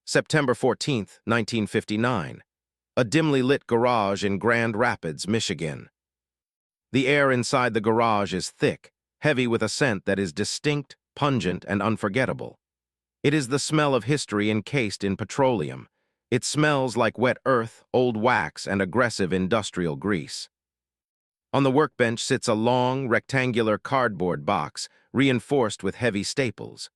September 14, 1959. A dimly lit garage in Grand Rapids, Michigan. The air inside the garage is thick, heavy with a scent that is distinct, pungent, and unforgettable. It is the smell of history encased in petroleum. It smells like wet earth, old wax, and aggressive industrial grease. On the workbench sits a long, rectangular cardboard box, reinforced with heavy staples.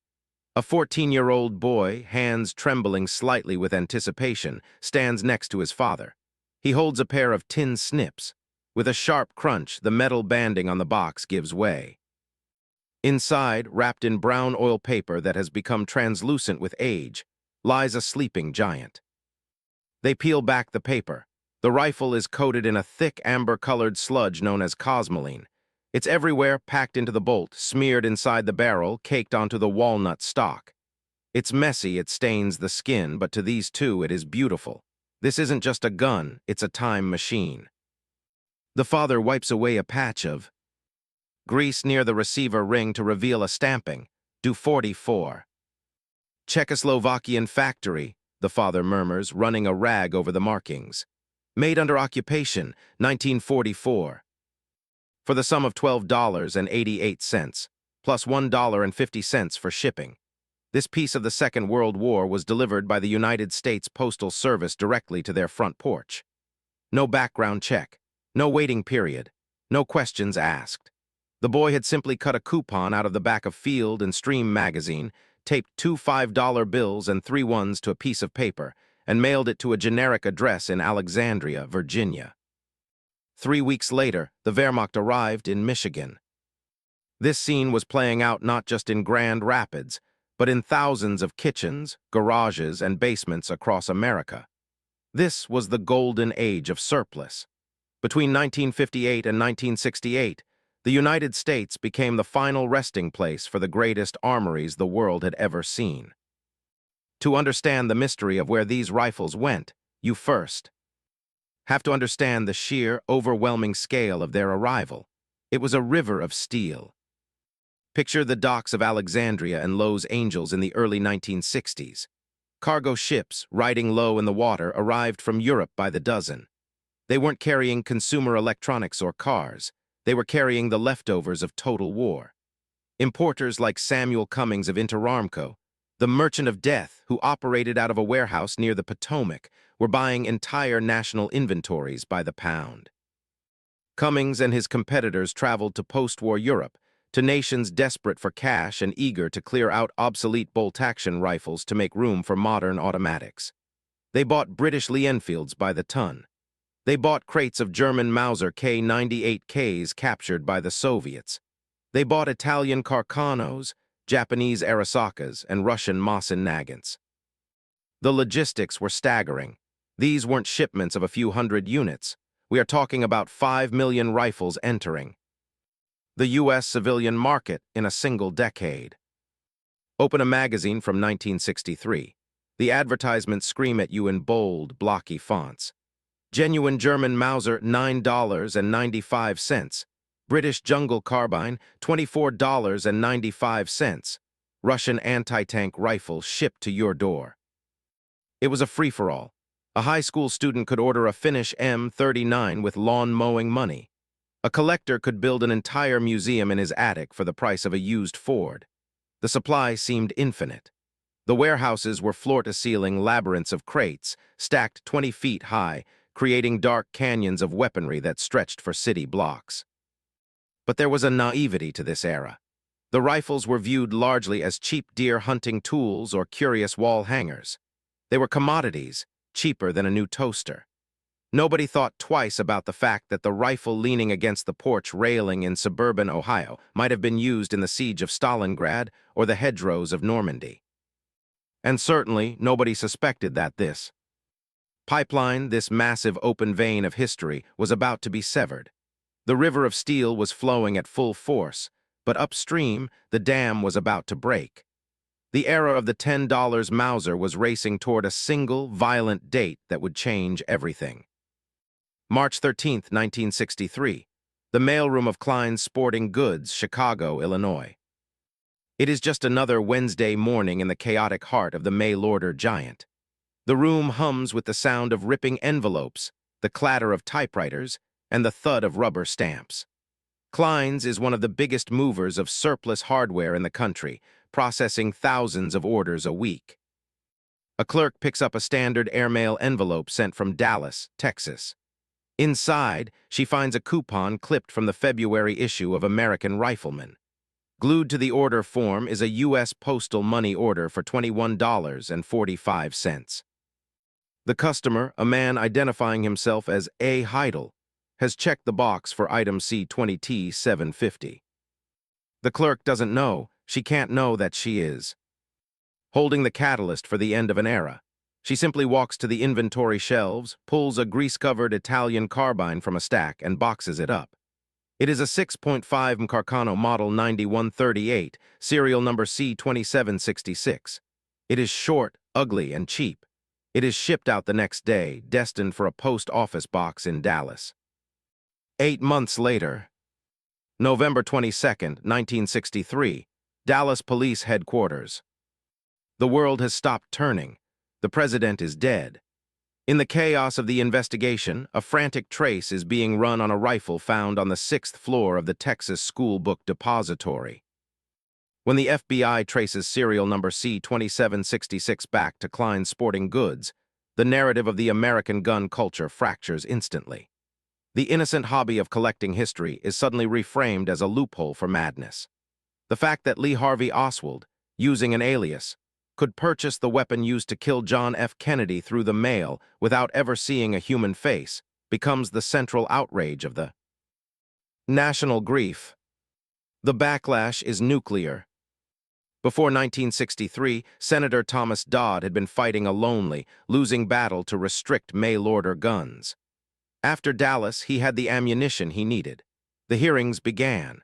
A 14-year-old boy, hands trembling slightly with anticipation, stands next to his father. He holds a pair of tin snips. With a sharp crunch, the metal banding on the box gives way. Inside, wrapped in brown oil paper that has become translucent with age, lies a sleeping giant. They peel back the paper. The rifle is coated in a thick amber-colored sludge known as cosmoline. It's everywhere, packed into the bolt, smeared inside the barrel, caked onto the walnut stock. It's messy, it stains the skin, but to these two it is beautiful. This isn't just a gun, it's a time machine. The father wipes away a patch of grease near the receiver ring to reveal a stamping, Do-44. Czechoslovakian factory, the father murmurs, running a rag over the markings. Made under occupation, 1944. For the sum of $12.88, plus $1.50 for shipping. This piece of the Second World War was delivered by the United States Postal Service directly to their front porch. No background check, no waiting period, no questions asked. The boy had simply cut a coupon out of the back of Field and Stream magazine, taped 2 $5 bills and 3 ones to a piece of paper, and mailed it to a generic address in Alexandria, Virginia. 3 weeks later, the Wehrmacht arrived in Michigan. This scene was playing out not just in Grand Rapids, but in thousands of kitchens, garages, and basements across America. This was the golden age of surplus. Between 1958 and 1968, the United States became the final resting place for the greatest armories the world had ever seen. To understand the mystery of where these rifles went, you first have to understand the sheer, overwhelming scale of their arrival. It was a river of steel. Picture the docks of Alexandria and Los Angeles in the early 1960s. Cargo ships, riding low in the water, arrived from Europe by the dozen. They weren't carrying consumer electronics or cars. They were carrying the leftovers of total war. Importers like Samuel Cummings of Interamco, the merchant of death who operated out of a warehouse near the Potomac, were buying entire national inventories by the pound. Cummings and his competitors traveled to post-war Europe, to nations desperate for cash and eager to clear out obsolete bolt-action rifles to make room for modern automatics. They bought British Enfields by the ton. They bought crates of German Mauser K98Ks captured by the Soviets. They bought Italian Carcanos, Japanese Arisakas, and Russian Mosin-Nagants. The logistics were staggering. These weren't shipments of a few hundred units. We are talking about 5 million rifles entering the U.S. civilian market in a single decade. Open a magazine from 1963. The advertisements scream at you in bold, blocky fonts. Genuine German Mauser, $9.95. British Jungle Carbine, $24.95. Russian anti-tank rifle shipped to your door. It was a free-for-all. A high school student could order a Finnish M39 with lawn mowing money. A collector could build an entire museum in his attic for the price of a used Ford. The supply seemed infinite. The warehouses were floor-to-ceiling labyrinths of crates, stacked 20 feet high, creating dark canyons of weaponry that stretched for city blocks. But there was a naivety to this era. The rifles were viewed largely as cheap deer hunting tools or curious wall hangers. They were commodities, cheaper than a new toaster. Nobody thought twice about the fact that the rifle leaning against the porch railing in suburban Ohio might have been used in the siege of Stalingrad or the hedgerows of Normandy. And certainly, nobody suspected that this pipeline, this massive open vein of history, was about to be severed. The river of steel was flowing at full force, but upstream, the dam was about to break. The era of the $10 Mauser was racing toward a single, violent date that would change everything. March 13, 1963. The mailroom of Klein's Sporting Goods, Chicago, Illinois. It is just another Wednesday morning in the chaotic heart of the mail-order giant. The room hums with the sound of ripping envelopes, the clatter of typewriters, and the thud of rubber stamps. Klein's is one of the biggest movers of surplus hardware in the country, processing thousands of orders a week. A clerk picks up a standard airmail envelope sent from Dallas, Texas. Inside, she finds a coupon clipped from the February issue of American Rifleman. Glued to the order form is a U.S. postal money order for $21.45. The customer, a man identifying himself as A. Heidel, has checked the box for item C20T750. The clerk doesn't know, she can't know that she is holding the catalyst for the end of an era. She simply walks to the inventory shelves, pulls a grease-covered Italian carbine from a stack, and boxes it up. It is a 6.5 Carcano Model 9138, serial number C2766. It is short, ugly, and cheap. It is shipped out the next day, destined for a post office box in Dallas. 8 months later, November 22, 1963, Dallas Police Headquarters. The world has stopped turning. The president is dead. In the chaos of the investigation, a frantic trace is being run on a rifle found on the 6th floor of the Texas School Book Depository. When the FBI traces serial number C2766 back to Klein's Sporting Goods, the narrative of the American gun culture fractures instantly. The innocent hobby of collecting history is suddenly reframed as a loophole for madness. The fact that Lee Harvey Oswald, using an alias, could purchase the weapon used to kill John F. Kennedy through the mail without ever seeing a human face becomes the central outrage of the national grief. The backlash is nuclear. Before 1963, Senator Thomas Dodd had been fighting a lonely, losing battle to restrict mail-order guns. After Dallas, he had the ammunition he needed. The hearings began.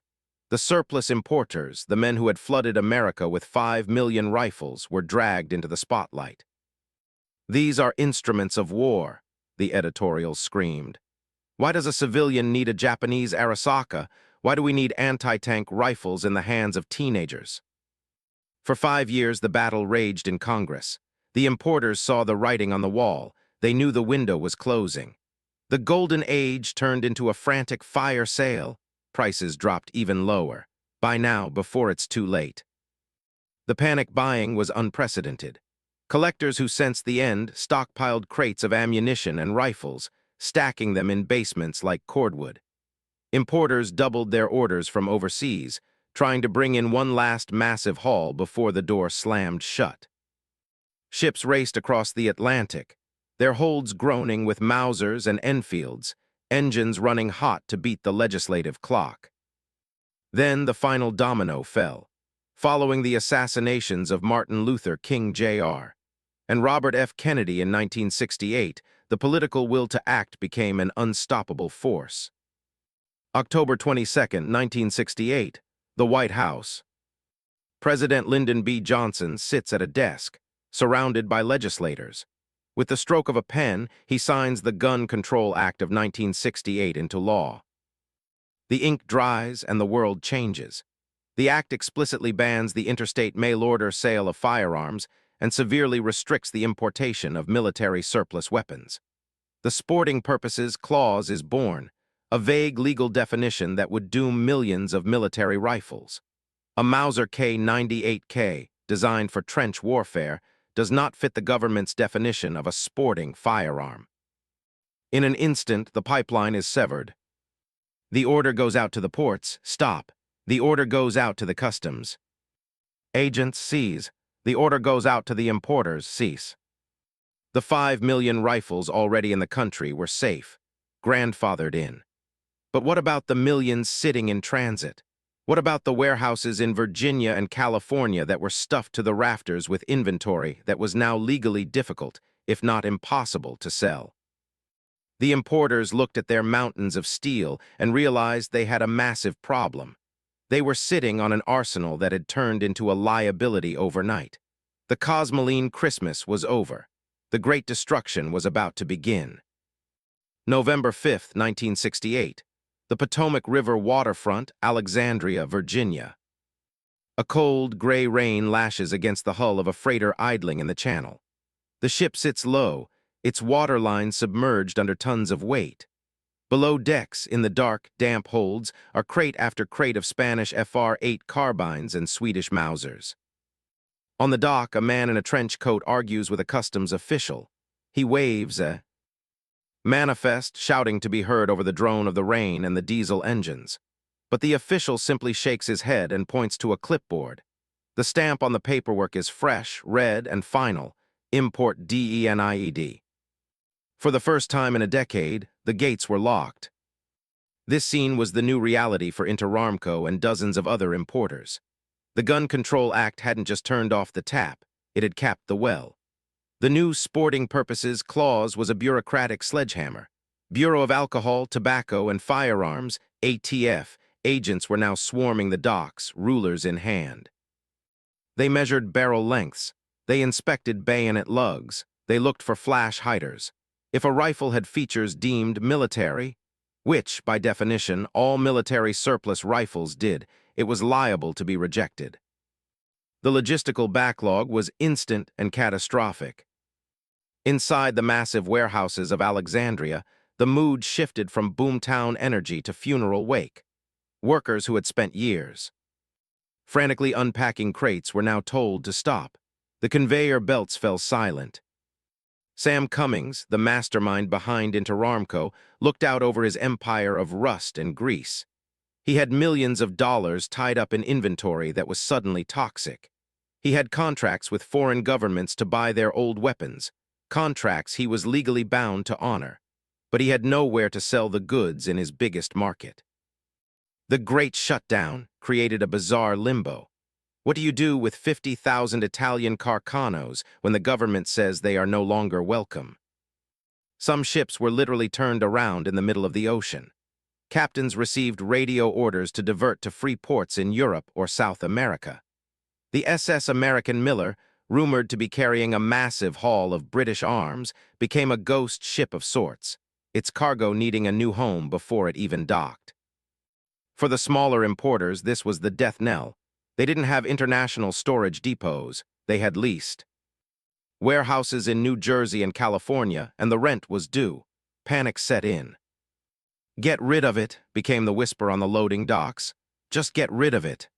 The surplus importers, the men who had flooded America with 5 million rifles, were dragged into the spotlight. "These are instruments of war," the editorials screamed. "Why does a civilian need a Japanese Arisaka? Why do we need anti-tank rifles in the hands of teenagers?" For 5 years, the battle raged in Congress. The importers saw the writing on the wall. They knew the window was closing. The golden age turned into a frantic fire sale. Prices dropped even lower. Buy now before it's too late. The panic buying was unprecedented. Collectors who sensed the end stockpiled crates of ammunition and rifles, stacking them in basements like cordwood. Importers doubled their orders from overseas, trying to bring in one last massive haul before the door slammed shut. Ships raced across the Atlantic, their holds groaning with Mausers and Enfields, engines running hot to beat the legislative clock. Then the final domino fell, following the assassinations of Martin Luther King Jr. and Robert F. Kennedy in 1968, the political will to act became an unstoppable force. October 22, 1968, the White House. President Lyndon B. Johnson sits at a desk, surrounded by legislators. With the stroke of a pen, he signs the Gun Control Act of 1968 into law. The ink dries and the world changes. The act explicitly bans the interstate mail-order sale of firearms and severely restricts the importation of military surplus weapons. The sporting purposes clause is born, a vague legal definition that would doom millions of military rifles. A Mauser K98K, designed for trench warfare, does not fit the government's definition of a sporting firearm. In an instant, the pipeline is severed. The order goes out to the ports, stop. The order goes out to the customs agents, seize. The order goes out to the importers, cease. The 5 million rifles already in the country were safe, grandfathered in. But what about the millions sitting in transit? What about the warehouses in Virginia and California that were stuffed to the rafters with inventory that was now legally difficult, if not impossible, to sell? The importers looked at their mountains of steel and realized they had a massive problem. They were sitting on an arsenal that had turned into a liability overnight. The Cosmoline Christmas was over. The Great Destruction was about to begin. November 5, 1968. The Potomac River waterfront, Alexandria, Virginia. A cold, gray rain lashes against the hull of a freighter idling in the channel. The ship sits low, its waterline submerged under tons of weight. Below decks, in the dark, damp holds, are crate after crate of Spanish FR-8 carbines and Swedish Mausers. On the dock, a man in a trench coat argues with a customs official. He waves a manifest, shouting to be heard over the drone of the rain and the diesel engines. But the official simply shakes his head and points to a clipboard. The stamp on the paperwork is fresh, red, and final. Import DENIED. For the first time in a decade, the gates were locked. This scene was the new reality for Interamco and dozens of other importers. The Gun Control Act hadn't just turned off the tap, it had capped the well. The new sporting purposes clause was a bureaucratic sledgehammer. Bureau of Alcohol, Tobacco, and Firearms, ATF, agents were now swarming the docks, rulers in hand. They measured barrel lengths. They inspected bayonet lugs. They looked for flash hiders. If a rifle had features deemed military, which, by definition, all military surplus rifles did, it was liable to be rejected. The logistical backlog was instant and catastrophic. Inside the massive warehouses of Alexandria, the mood shifted from boomtown energy to funeral wake. Workers who had spent years frantically unpacking crates were now told to stop. The conveyor belts fell silent. Sam Cummings, the mastermind behind Interamco, looked out over his empire of rust and grease. He had millions of dollars tied up in inventory that was suddenly toxic. He had contracts with foreign governments to buy their old weapons, contracts he was legally bound to honor, but he had nowhere to sell the goods in his biggest market. The Great Shutdown created a bizarre limbo. What do you do with 50,000 Italian Carcanos when the government says they are no longer welcome? Some ships were literally turned around in the middle of the ocean. Captains received radio orders to divert to free ports in Europe or South America. The SS American Miller, rumored to be carrying a massive haul of British arms, became a ghost ship of sorts, its cargo needing a new home before it even docked. For the smaller importers, this was the death knell. They didn't have international storage depots, they had leased warehouses in New Jersey and California, and the rent was due. Panic set in. "Get rid of it," became the whisper on the loading docks. "Just get rid of it."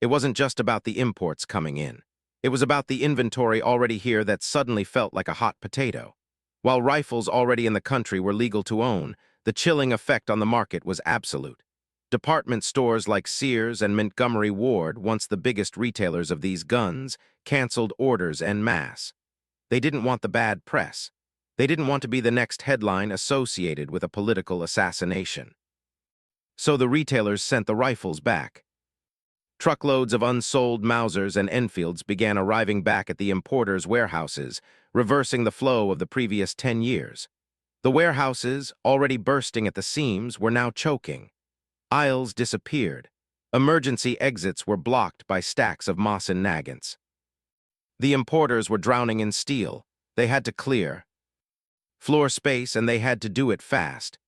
It wasn't just about the imports coming in. It was about the inventory already here that suddenly felt like a hot potato. While rifles already in the country were legal to own, the chilling effect on the market was absolute. Department stores like Sears and Montgomery Ward, once the biggest retailers of these guns, canceled orders en masse. They didn't want the bad press. They didn't want to be the next headline associated with a political assassination. So the retailers sent the rifles back. Truckloads of unsold Mausers and Enfields began arriving back at the importers' warehouses, reversing the flow of the previous 10 years. The warehouses, already bursting at the seams, were now choking. Aisles disappeared. Emergency exits were blocked by stacks of Mosin-Nagants. The importers were drowning in steel. They had to clear floor space, and they had to do it fast.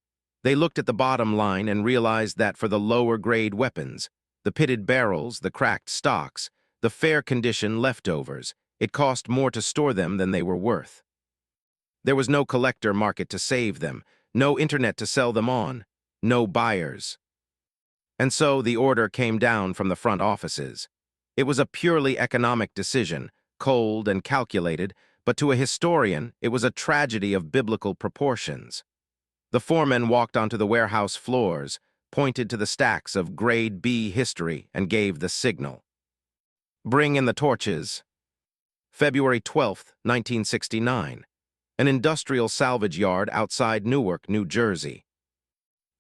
They looked at the bottom line and realized that for the lower-grade weapons, the pitted barrels, the cracked stocks, the fair-condition leftovers, it cost more to store them than they were worth. There was no collector market to save them, no internet to sell them on, no buyers. And so the order came down from the front offices. It was a purely economic decision, cold and calculated, but to a historian, it was a tragedy of biblical proportions. The foreman walked onto the warehouse floors, pointed to the stacks of Grade B history, and gave the signal. "Bring in the torches." February 12, 1969. An industrial salvage yard outside Newark, New Jersey.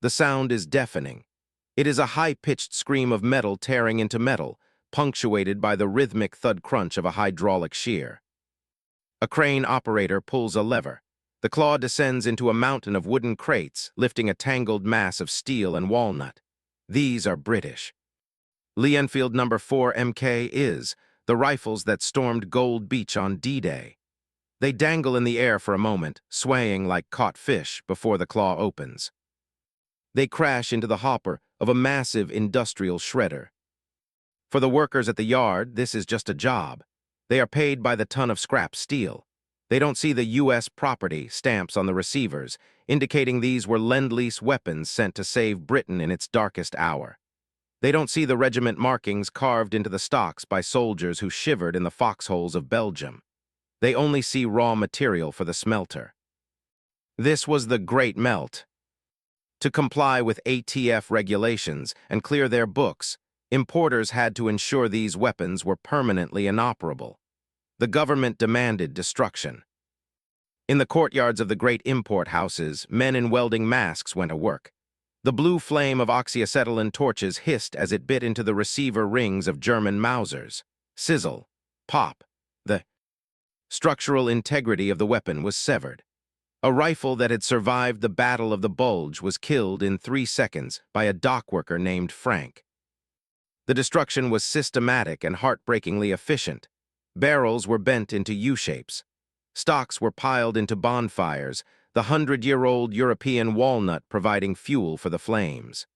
The sound is deafening. It is a high-pitched scream of metal tearing into metal, punctuated by the rhythmic thud crunch of a hydraulic shear. A crane operator pulls a lever. The claw descends into a mountain of wooden crates, lifting a tangled mass of steel and walnut. These are British. Lee Enfield No. 4 MK is the rifles that stormed Gold Beach on D-Day. They dangle in the air for a moment, swaying like caught fish before the claw opens. They crash into the hopper of a massive industrial shredder. For the workers at the yard, this is just a job. They are paid by the ton of scrap steel. They don't see the U.S. property stamps on the receivers, indicating these were Lend-Lease weapons sent to save Britain in its darkest hour. They don't see the regiment markings carved into the stocks by soldiers who shivered in the foxholes of Belgium. They only see raw material for the smelter. This was the Great Melt. To comply with ATF regulations and clear their books, importers had to ensure these weapons were permanently inoperable. The government demanded destruction. In the courtyards of the great import houses, men in welding masks went to work. The blue flame of oxyacetylene torches hissed as it bit into the receiver rings of German Mausers. Sizzle. Pop. The structural integrity of the weapon was severed. A rifle that had survived the Battle of the Bulge was killed in 3 seconds by a dockworker named Frank. The destruction was systematic and heartbreakingly efficient. Barrels were bent into U-shapes. Stocks were piled into bonfires, the 100-year-old European walnut providing fuel for the flames.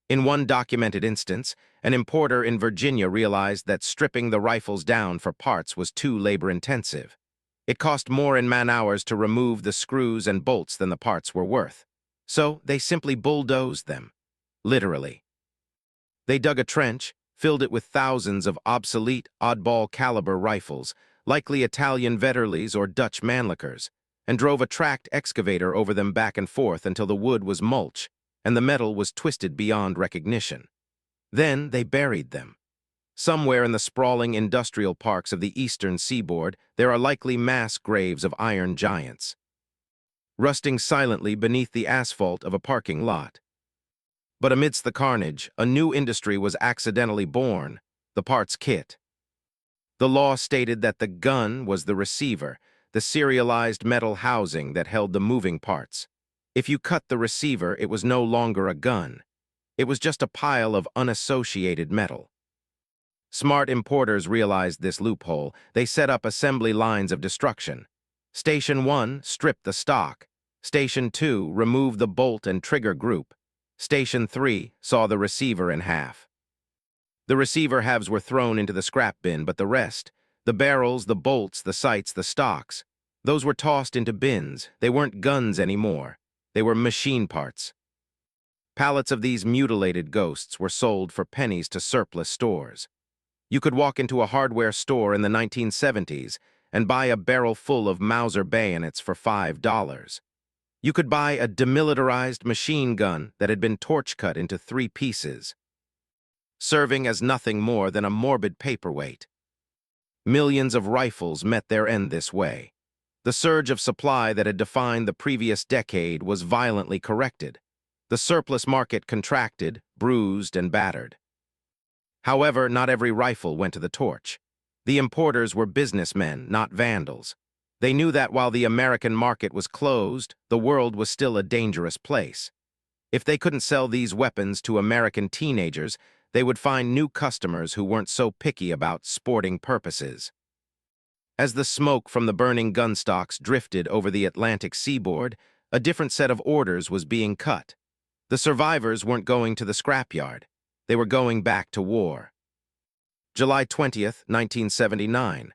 In one documented instance, an importer in Virginia realized that stripping the rifles down for parts was too labor-intensive. It cost more in man-hours to remove the screws and bolts than the parts were worth. So they simply bulldozed them. Literally. They dug a trench, filled it with thousands of obsolete, oddball-caliber rifles, likely Italian Vetterlis or Dutch Mannlichers, and drove a tracked excavator over them back and forth until the wood was mulch and the metal was twisted beyond recognition. Then they buried them. Somewhere in the sprawling industrial parks of the eastern seaboard, there are likely mass graves of iron giants, rusting silently beneath the asphalt of a parking lot. But amidst the carnage, a new industry was accidentally born, the parts kit. The law stated that the gun was the receiver, the serialized metal housing that held the moving parts. If you cut the receiver, it was no longer a gun. It was just a pile of unassociated metal. Smart importers realized this loophole. They set up assembly lines of destruction. Station 1 stripped the stock. Station 2 removed the bolt and trigger group. Station 3 saw the receiver in half. The receiver halves were thrown into the scrap bin, but the rest, the barrels, the bolts, the sights, the stocks, those were tossed into bins. They weren't guns anymore. They were machine parts. Pallets of these mutilated ghosts were sold for pennies to surplus stores. You could walk into a hardware store in the 1970s and buy a barrel full of Mauser bayonets for $5. You could buy a demilitarized machine gun that had been torch-cut into 3 pieces, serving as nothing more than a morbid paperweight. Millions of rifles met their end this way. The surge of supply that had defined the previous decade was violently corrected. The surplus market contracted, bruised, and battered. However, not every rifle went to the torch. The importers were businessmen, not vandals. They knew that while the American market was closed, the world was still a dangerous place. If they couldn't sell these weapons to American teenagers, they would find new customers who weren't so picky about sporting purposes. As the smoke from the burning gun stocks drifted over the Atlantic seaboard, a different set of orders was being cut. The survivors weren't going to the scrapyard. They were going back to war. July 20th, 1979.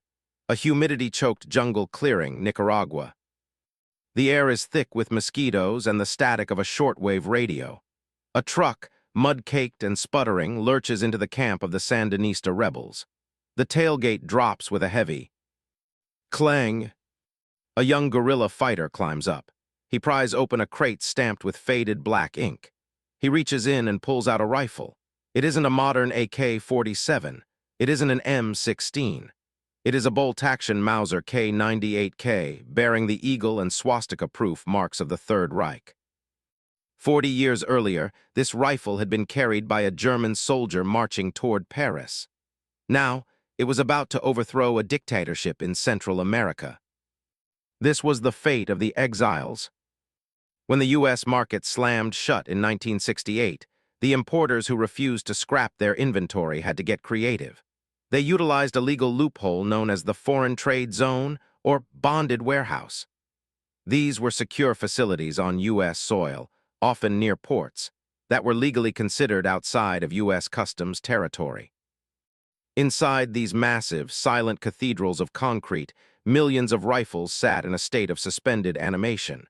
A humidity-choked jungle clearing, Nicaragua. The air is thick with mosquitoes and the static of a shortwave radio. A truck, mud-caked and sputtering, lurches into the camp of the Sandinista rebels. The tailgate drops with a heavy clang. A young guerrilla fighter climbs up. He pries open a crate stamped with faded black ink. He reaches in and pulls out a rifle. It isn't a modern AK-47. It isn't an M16. It is a bolt-action Mauser K98K, bearing the eagle and swastika-proof marks of the Third Reich. 40 years earlier, this rifle had been carried by a German soldier marching toward Paris. Now, it was about to overthrow a dictatorship in Central America. This was the fate of the exiles. When the U.S. market slammed shut in 1968, the importers who refused to scrap their inventory had to get creative. They utilized a legal loophole known as the Foreign Trade Zone or Bonded Warehouse. These were secure facilities on U.S. soil, often near ports, that were legally considered outside of U.S. customs territory. Inside these massive, silent cathedrals of concrete, millions of rifles sat in a state of suspended animation.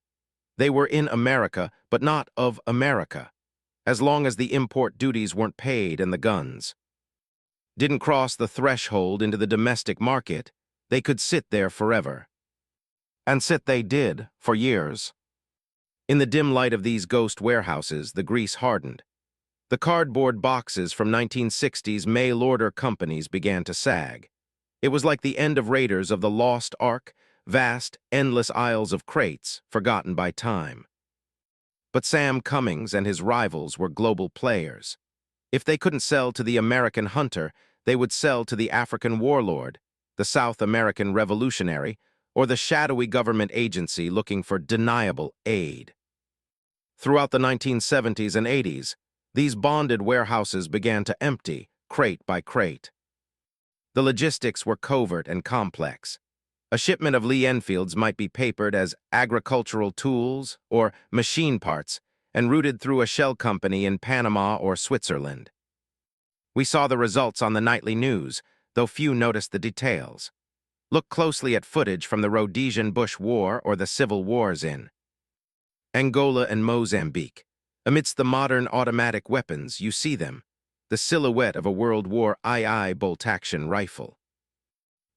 They were in America, but not of America, as long as the import duties weren't paid and the guns didn't cross the threshold into the domestic market, they could sit there forever. And sit they did, for years. In the dim light of these ghost warehouses, the grease hardened. The cardboard boxes from 1960s mail-order companies began to sag. It was like the end of Raiders of the Lost Ark, vast, endless aisles of crates, forgotten by time. But Sam Cummings and his rivals were global players. If they couldn't sell to the American hunter, they would sell to the African warlord, the South American revolutionary, or the shadowy government agency looking for deniable aid. Throughout the 1970s and 80s, these bonded warehouses began to empty, crate by crate. The logistics were covert and complex. A shipment of Lee Enfields might be papered as agricultural tools or machine parts and routed through a shell company in Panama or Switzerland. We saw the results on the nightly news, though few noticed the details. Look closely at footage from the Rhodesian Bush War or the Civil Wars in Angola and Mozambique. Amidst the modern automatic weapons, you see them, the silhouette of a World War II bolt-action rifle.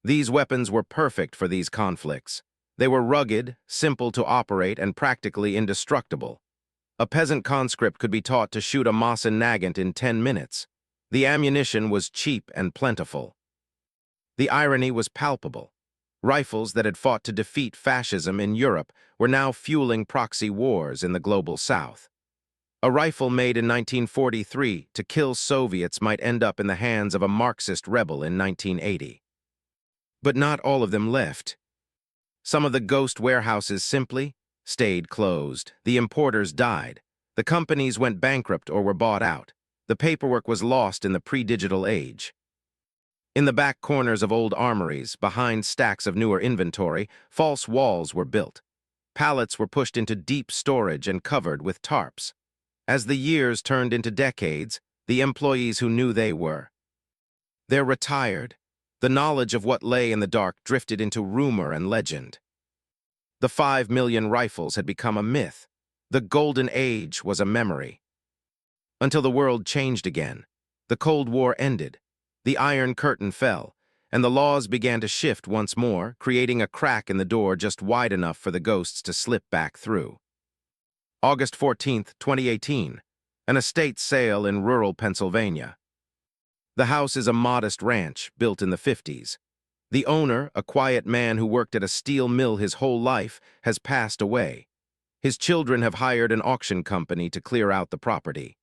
These weapons were perfect for these conflicts. They were rugged, simple to operate, and practically indestructible. A peasant conscript could be taught to shoot a Mosin-Nagant in 10 minutes. The ammunition was cheap and plentiful. The irony was palpable. Rifles that had fought to defeat fascism in Europe were now fueling proxy wars in the global South. A rifle made in 1943 to kill Soviets might end up in the hands of a Marxist rebel in 1980. But not all of them left. Some of the ghost warehouses simply stayed closed. The importers died. The companies went bankrupt or were bought out. The paperwork was lost in the pre-digital age. In the back corners of old armories, behind stacks of newer inventory, false walls were built. Pallets were pushed into deep storage and covered with tarps. As the years turned into decades, the employees who knew they're retired. The knowledge of what lay in the dark drifted into rumor and legend. The 5 million rifles had become a myth. The golden age was a memory. Until the world changed again. The Cold War ended. The Iron Curtain fell, and the laws began to shift once more, creating a crack in the door just wide enough for the ghosts to slip back through. August 14, 2018, an estate sale in rural Pennsylvania. The house is a modest ranch built in the 50s. The owner, a quiet man who worked at a steel mill his whole life, has passed away. His children have hired an auction company to clear out the property.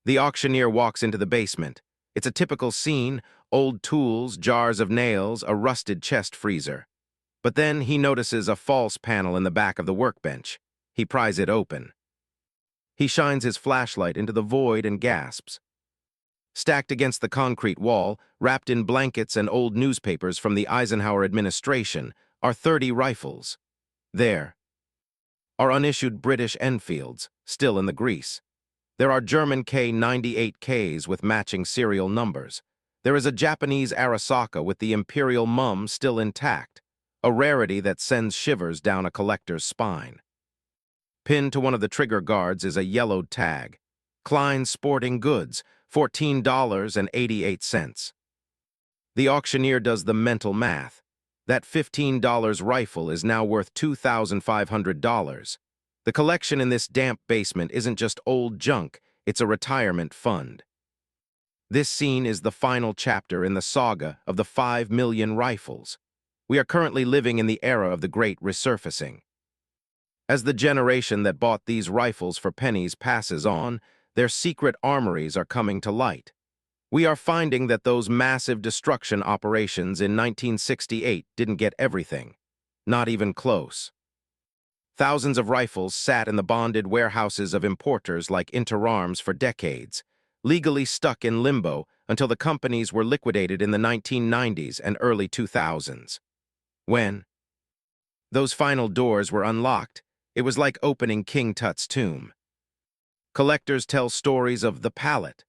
The auctioneer walks into the basement. It's a typical scene: old tools, jars of nails, a rusted chest freezer. But then he notices a false panel in the back of the workbench. He pries it open. He shines his flashlight into the void and gasps. Stacked against the concrete wall, wrapped in blankets and old newspapers from the Eisenhower administration, are 30 rifles. There are unissued British Enfields, still in the grease. There are German K98Ks with matching serial numbers. There is a Japanese Arasaka with the Imperial Mum still intact, a rarity that sends shivers down a collector's spine. Pinned to one of the trigger guards is a yellowed tag. Klein Sporting Goods, $14.88. The auctioneer does the mental math. That $15 rifle is now worth $2,500. The collection in this damp basement isn't just old junk, it's a retirement fund. This scene is the final chapter in the saga of the 5 million rifles. We are currently living in the era of the great resurfacing. As the generation that bought these rifles for pennies passes on, their secret armories are coming to light. We are finding that those massive destruction operations in 1968 didn't get everything, not even close. Thousands of rifles sat in the bonded warehouses of importers like Interarms for decades, legally stuck in limbo until the companies were liquidated in the 1990s and early 2000s. When those final doors were unlocked, it was like opening King Tut's tomb. Collectors tell stories of the pallet,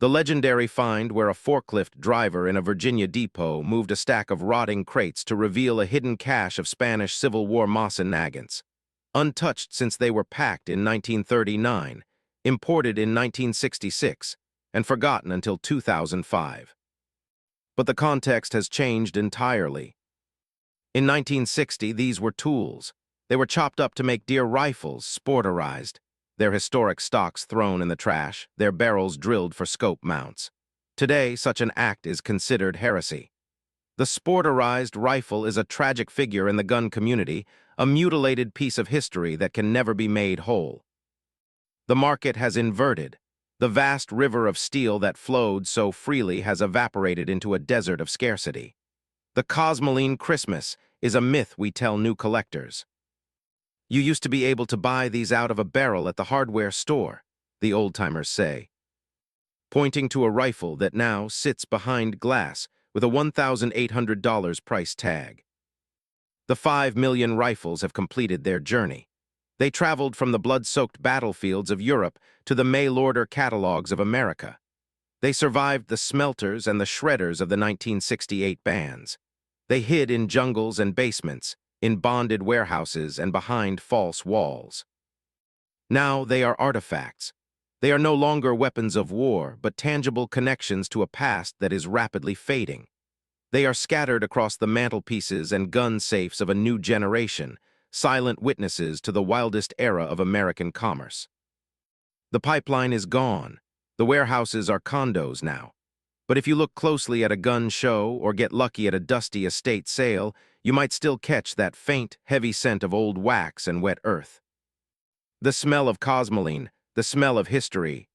The legendary find where a forklift driver in a Virginia depot moved a stack of rotting crates to reveal a hidden cache of Spanish Civil War Mosin-Nagants, untouched since they were packed in 1939, imported in 1966, and forgotten until 2005. But the context has changed entirely. In 1960, these were tools. They were chopped up to make deer rifles, sporterized, their historic stocks thrown in the trash, their barrels drilled for scope mounts. Today, such an act is considered heresy. The sporterized rifle is a tragic figure in the gun community, a mutilated piece of history that can never be made whole. The market has inverted. The vast river of steel that flowed so freely has evaporated into a desert of scarcity. The Cosmoline Christmas is a myth we tell new collectors. You used to be able to buy these out of a barrel at the hardware store, the old-timers say, pointing to a rifle that now sits behind glass with a $1,800 price tag. The 5 million rifles have completed their journey. They traveled from the blood-soaked battlefields of Europe to the mail-order catalogs of America. They survived the smelters and the shredders of the 1968 bans. They hid in jungles and basements, in bonded warehouses and behind false walls. Now they are artifacts. They are no longer weapons of war, but tangible connections to a past that is rapidly fading. They are scattered across the mantelpieces and gun safes of a new generation, silent witnesses to the wildest era of American commerce. The pipeline is gone. The warehouses are condos now. But if you look closely at a gun show or get lucky at a dusty estate sale, you might still catch that faint, heavy scent of old wax and wet earth. The smell of Cosmoline, the smell of history,